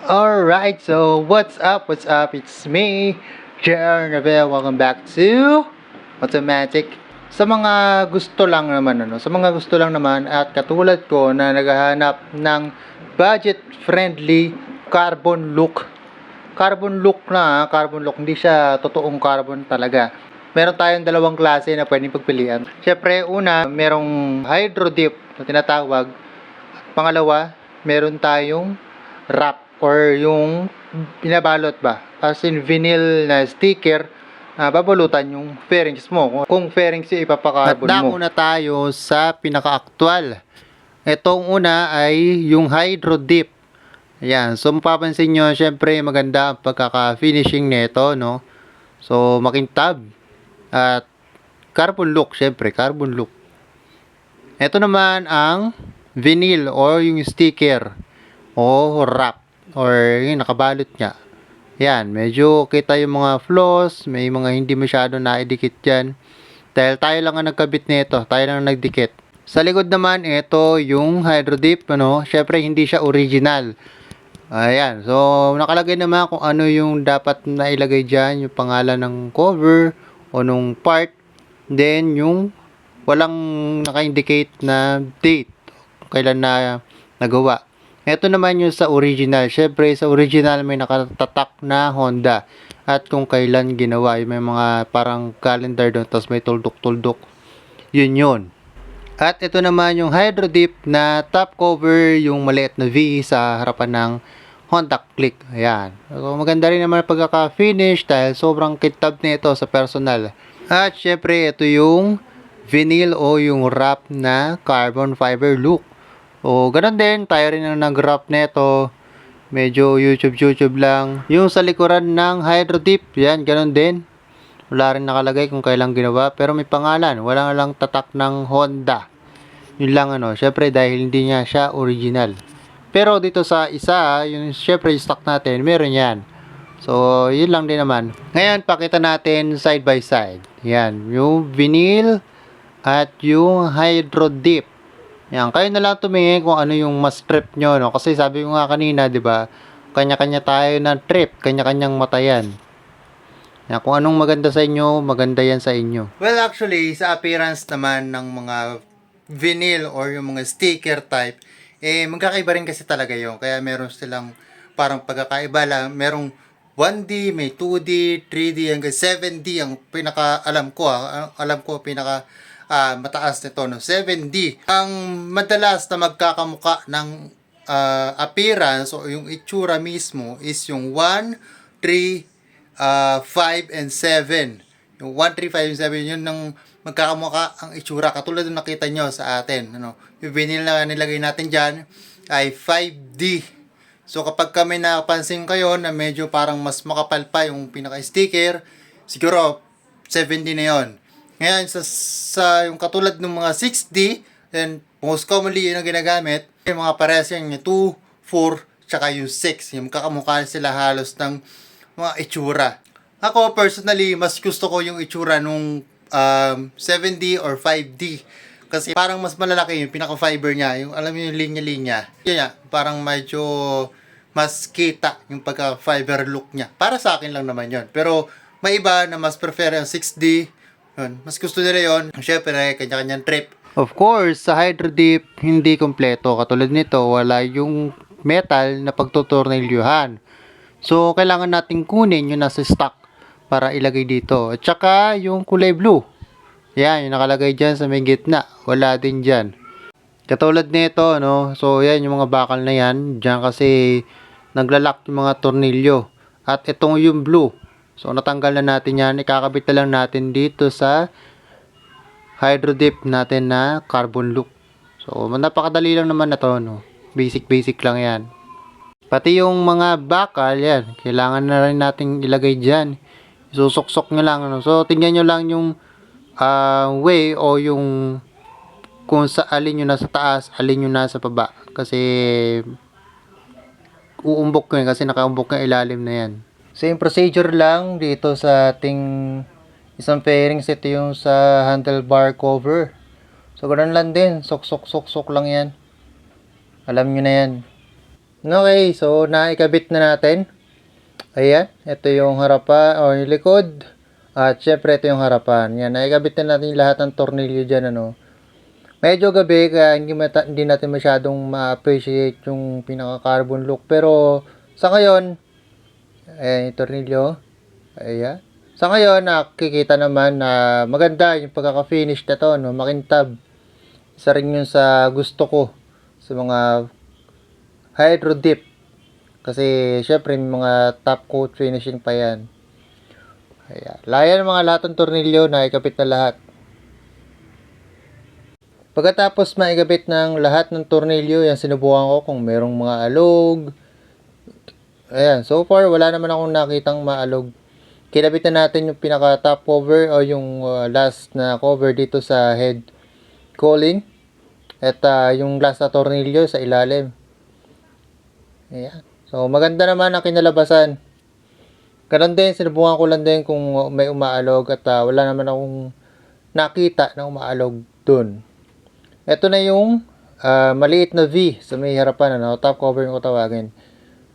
Alright, so what's up? What's up? It's me, JR Navel. Welcome back to Automatic. Sa mga gusto lang naman, sa mga gusto lang naman at katulad ko na naghahanap ng budget-friendly carbon look. Carbon look na, carbon look, hindi siya totoong carbon talaga. Meron tayong dalawang klase na pwedeng pagpilian. Siyempre, una, merong hydro dip na tinatawag. Pangalawa, meron tayong wrap or yung pinabalot ba. As in vinyl na sticker, babulutan yung fairings mo. Kung fairings yung ipapakarbon mo. At nauna tayo sa pinaka-actual. Itong una ay yung hydro dip. Ayan. So, mapapansin nyo, syempre maganda ang pagkaka-finishing nito, no? So, makintab. At carbon look, syempre, carbon look. Ito naman ang vinyl or yung sticker o wrap or yung nakabalot niya. Yan, medyo kita yung mga flaws, may mga hindi masyado naidikit dyan. Dahil tayo lang ang nagkabit nito, tayo lang ang nagdikit. Sa likod naman, ito yung hydro dip, syempre hindi siya original. Ayan, so nakalagay naman kung ano yung dapat na ilagay dyan, yung pangalan ng cover o nung part. Then yung walang naka-indicate na date, kailan na nagawa. Ito naman yung sa original. Syempre, sa original may nakatatak na Honda. At kung kailan ginawa. Yung may mga parang calendar doon. Tapos may tuldok-tuldok. Yun yun. At ito naman yung hydro dip na top cover. Yung maliit na V sa harapan ng Honda Click. Ayan. So, maganda rin naman pagkaka-finish. Dahil sobrang kitab na ito sa personal. At syempre, ito yung vinyl o yung wrap na carbon fiber look. O, ganun din, tayo rin ang nag-wrap nito. Medyo YouTube lang. Yung sa likuran ng hydro dip, yan, ganun din. Wala rin nakalagay kung kailang ginawa, pero may pangalan. Wala lang tatak ng Honda. Yun lang syempre dahil hindi niya siya original. Pero dito sa isa, yung syempre yung stock natin, meron yan. So, yun lang din naman. Ngayon, pakita natin side by side. Yan, yung vinyl at yung hydro dip. Yan, kayo na lang tumingin kung ano yung mas trip nyo, no? Kasi sabi ko nga kanina, di ba? Kanya-kanya tayo ng trip, kanya-kanyang mata yan. Yan, kung anong maganda sa inyo, maganda yan sa inyo. Well, actually, sa appearance naman ng mga vinyl or yung mga sticker type, magkakaiba rin kasi talaga yun. Kaya meron silang parang pagkakaiba lang. Merong 1D, may 2D, 3D, hanggang 7D ang pinaka, alam ko pinaka mataas nito, 7D. Ang madalas na magkakamuka ng appearance o yung itsura mismo is yung 1, 3, 5, and 7. Yung 1, 3, 5, and 7, yun ng magkakamuka ang itsura. Katulad ng nakita nyo sa atin. Yung vinyl na nilagay natin dyan ay 5D. So kapag kami napansin kayo na medyo parang mas makapal pa yung pinaka-sticker, siguro 7D na yon. Ngayon, sa yung katulad ng mga 6D, then most commonly yun ang ginagamit, yung mga parehas yung 2, 4, tsaka yung 6. Yung kakamukha sila halos ng mga itsura. Ako, personally, mas gusto ko yung itsura nung 7D or 5D. Kasi parang mas malalaki yung pinaka-fiber niya. Yung, alam mo yung linya-linya. Yun nga, parang medyo mas kita yung pagka-fiber look niya. Para sa akin lang naman yon. Pero may iba na mas prefer yung 6D. Yun, mas gusto nila yun. Siyempre, kanya-kanyang trip. Of course, sa hydro dip, hindi kompleto. Katulad nito, wala yung metal na pagtutornilyuhan. So, kailangan nating kunin yung nasa stock para ilagay dito. At saka, yung kulay blue. Yan, yung nakalagay dyan sa may gitna. Wala din dyan. Katulad nito, So, yan, yung mga bakal na yan. Dyan kasi, naglalak yung mga tornilyo. At itong yung blue. So, natanggal na natin yan. Ikakabit na lang natin dito sa hydro dip natin na carbon look. So, napakadali lang naman na to, Basic lang yan. Pati yung mga bakal, yan. Kailangan na rin natin ilagay dyan. Isusuksok nyo lang, So, tingnan nyo lang yung way o yung kung sa alin nyo nasa taas, alin nyo nasa baba. Kasi, uumbok ko yun kasi nakaumbok yung ilalim na yan. Same procedure lang dito sa ating isang fairings. Ito yung sa handlebar cover. So, ganun lang din. Sok lang yan. Alam nyo na yan. Okay, so naikabit na natin. Ayan, ito yung harapan o yung likod. At syempre ito yung harapan. Yan, naikabit na natin lahat ng tornilyo dyan, ano. Medyo gabi kaya hindi natin masyadong ma-appreciate yung pinaka-carbon look. Pero sa ngayon, ayan yung tornilyo. Ayan. Sa ngayon, nakikita naman na maganda yung pagkaka-finish na to, no? Makintab. Isa rin yun sa gusto ko sa mga hydro dip. Kasi, syempre, may mga top coat finishing pa yan. Ayan. Layan ng mga lahat ng tornilyo na ikabit na lahat. Pagkatapos maikabit ng lahat ng tornilyo, yan sinubukan ko kung merong mga alog. Ayan, so far wala naman akong nakitang maalog. Kinabit na natin yung pinaka top cover o yung last na cover dito sa head cooling. At yung last na tornilyo sa ilalim. Ayan. So maganda naman ang kinalabasan. Ganun din, sinubukan ko lang din kung may umaalog at wala naman akong nakita na umaalog dun. Ito na yung maliit na V sa may harapan, ano, top cover yung tawagin.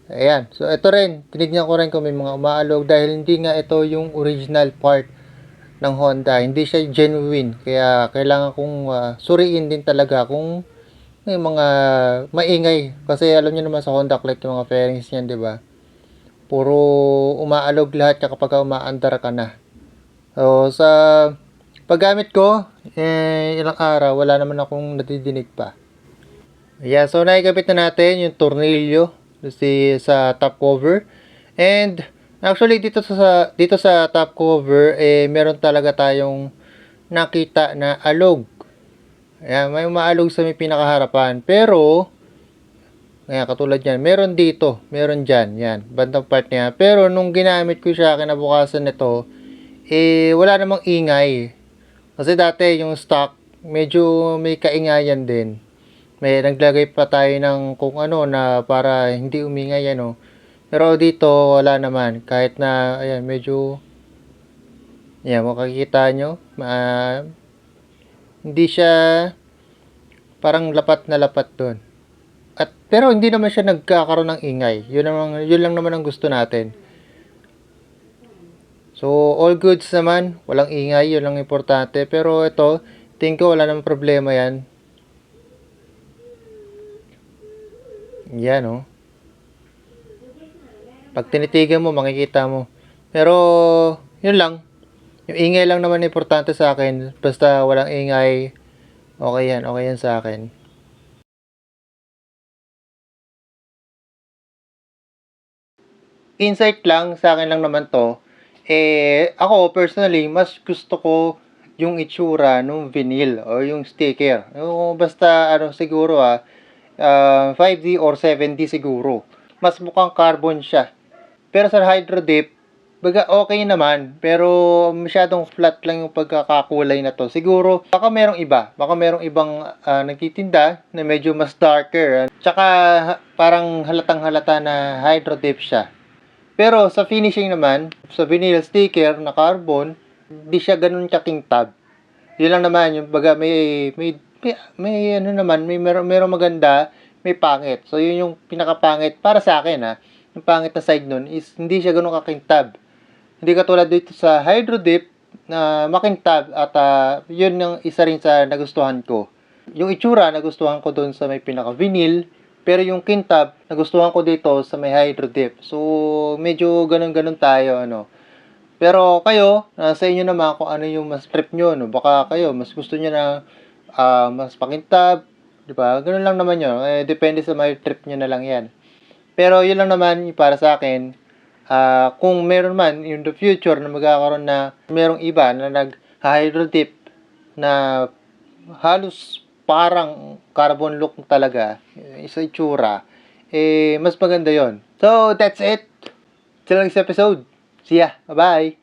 Ayan. So, ito rin. Tinignan ko rin kung may mga umaalog dahil hindi nga ito yung original part ng Honda. Hindi siya genuine. Kaya, kailangan kong suriin din talaga kung may mga maingay. Kasi, alam niyo naman sa Honda Click, yung mga fairings niyan, di ba? Puro umaalog lahat kapag umaandar ka na. So, sa paggamit ko, ilang araw, wala naman akong nadidinig pa. Ayan, so naikabit na natin yung tornilyo sa top cover. And actually dito sa top cover meron talaga tayong nakita na alog. Ayan, may umaalog sa may pinakaharapan. Pero ayan, katulad yan, meron dito, meron dyan, yan, bandang part niya. Pero nung ginamit ko siya kinabukasan nito, wala namang ingay. Kasi dati yung stock, medyo may kaingayan din. May naglagay pa tayo ng kung ano na para hindi umingay, ano. Pero dito, wala naman. Kahit na, ayan, medyo, ayan, makikita nyo. Hindi siya parang lapat na lapat doon. Pero hindi naman siya nagkakaroon ng ingay. Yun lang naman ang gusto natin. So, all goods naman. Walang ingay. Yun lang importante. Pero ito, tingin ko wala namang problema yan. Yan, oh. Pag tinitigan mo, makikita mo. Pero, yun lang. Yung ingay lang naman importante sa akin. Basta walang ingay, okay yan. Okay yan sa akin. Insight lang, sa akin lang naman to. Ako personally, mas gusto ko yung itsura ng vinyl o yung sticker. Yung basta siguro 5D or 7D siguro. Mas mukhang carbon siya. Pero sa hydro dip, baga okay naman, pero masyadong flat lang yung pagkakakulay na to. Siguro baka merong iba, baka merong ibang nagtitinda na medyo mas darker. Tsaka parang halatang-halata na hydro dip siya. Pero sa finishing naman, sa vinyl sticker na carbon, hindi siya ganun kakintab. Yun lang naman, yung baga may ano naman, merong maganda, may pangit. So yun yung pinakapangit para sa akin Yung pangit na side nun is hindi siya ganun kakintab. Hindi katulad dito sa hydro dip na makintab at yun yung isa rin sa nagustuhan ko. Yung itsura nagustuhan ko doon sa may pinaka vinyl. Pero yung kintab, nagustuhan ko dito sa may hydro dip. So, medyo ganun-ganun tayo, ano. Pero kayo, sa inyo naman kung ano yung mas trip nyo, no? Baka kayo, mas gusto nyo na mas pakintab, di ba? Ganun lang naman yun. Depende sa may trip nyo na lang yan. Pero yun lang naman para sa akin. Kung meron man in the future na magkakaroon na merong iba na nag-hydro dip na halos parang carbon look talaga, isa itsura, mas maganda yon. So, that's it. Till next episode. See ya. Bye-bye.